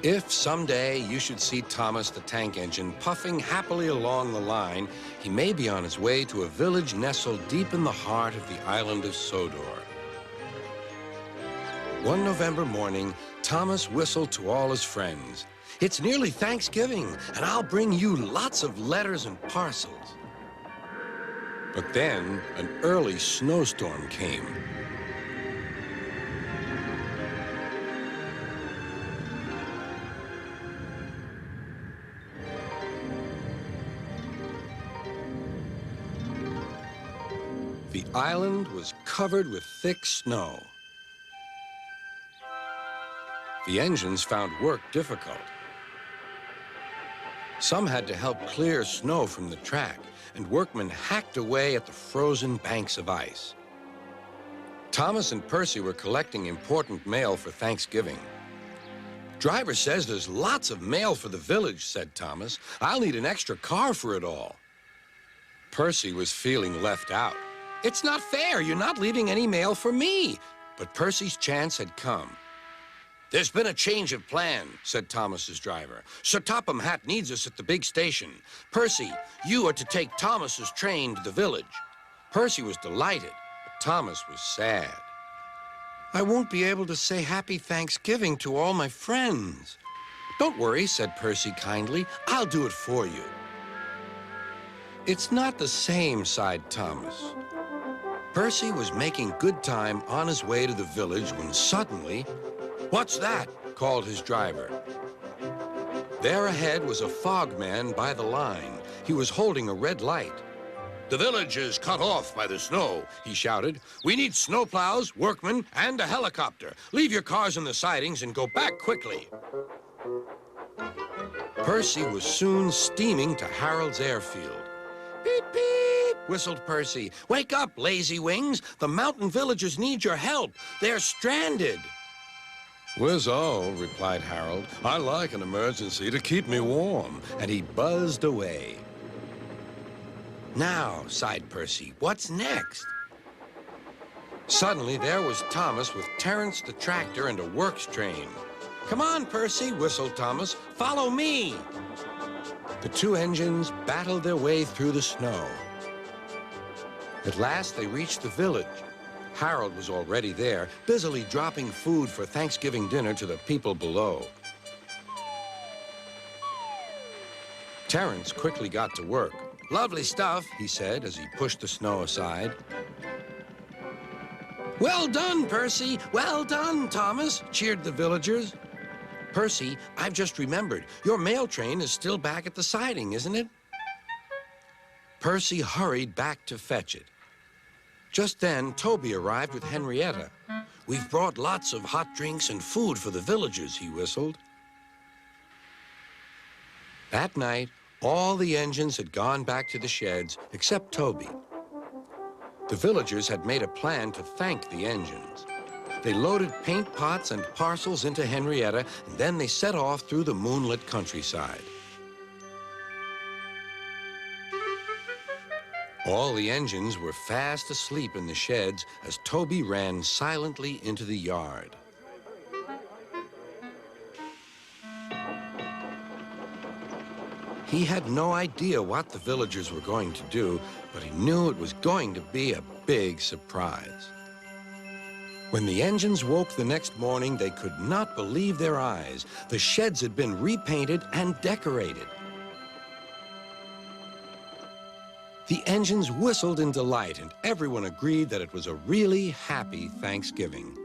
If someday you should see Thomas the tank engine puffing happily along the line, he may be on his way to a village nestled deep in the heart of the island of Sodor. One November morning, Thomas whistled to all his friends. "It's nearly Thanksgiving, and I'll bring you lots of letters and parcels." But then an early snowstorm came. The island was covered with thick snow. The engines found work difficult. Some had to help clear snow from the track, and workmen hacked away at the frozen banks of ice. Thomas and Percy were collecting important mail for Thanksgiving. "Driver says there's lots of mail for the village," said Thomas. "I'll need an extra car for it all." Percy was feeling left out. "It's not fair. You're not leaving any mail for me." But Percy's chance had come. "There's been a change of plan," said Thomas's driver. "Sir Topham Hatt needs us at the big station. Percy, you are to take Thomas's train to the village." Percy was delighted, but Thomas was sad. "I won't be able to say Happy Thanksgiving to all my friends." "Don't worry," said Percy kindly. "I'll do it for you." "It's not the same," sighed Thomas. Percy was making good time on his way to the village when suddenly, "What's that?" called his driver. There ahead was a fogman by the line. He was holding a red light. "The village is cut off by the snow," he shouted. "We need snowplows, workmen, and a helicopter. Leave your cars in the sidings and go back quickly." Percy was soon steaming to Harold's airfield. "Beep, beep," whistled Percy. "Wake up, lazy wings. The mountain villagers need your help. They're stranded." "Whiz-oh," replied Harold. "I like an emergency to keep me warm." And he buzzed away. "Now," sighed Percy, "what's next?" Suddenly, there was Thomas with Terence the tractor and a works train. "Come on, Percy," whistled Thomas. "Follow me." The two engines battled their way through the snow. At last, they reached the village. Harold was already there, busily dropping food for Thanksgiving dinner to the people below. Terence quickly got to work. "Lovely stuff," he said as he pushed the snow aside. "Well done, Percy! Well done, Thomas!" cheered the villagers. "Percy, I've just remembered, your mail train is still back at the siding, isn't it?" Percy hurried back to fetch it. Just then, Toby arrived with Henrietta. "We've brought lots of hot drinks and food for the villagers," he whistled. That night, all the engines had gone back to the sheds, except Toby. The villagers had made a plan to thank the engines. They loaded paint pots and parcels into Henrietta, and then they set off through the moonlit countryside. All the engines were fast asleep in the sheds as Toby ran silently into the yard. He had no idea what the villagers were going to do, but he knew it was going to be a big surprise. When the engines woke the next morning, they could not believe their eyes. The sheds had been repainted and decorated. The engines whistled in delight, and everyone agreed that it was a really happy Thanksgiving.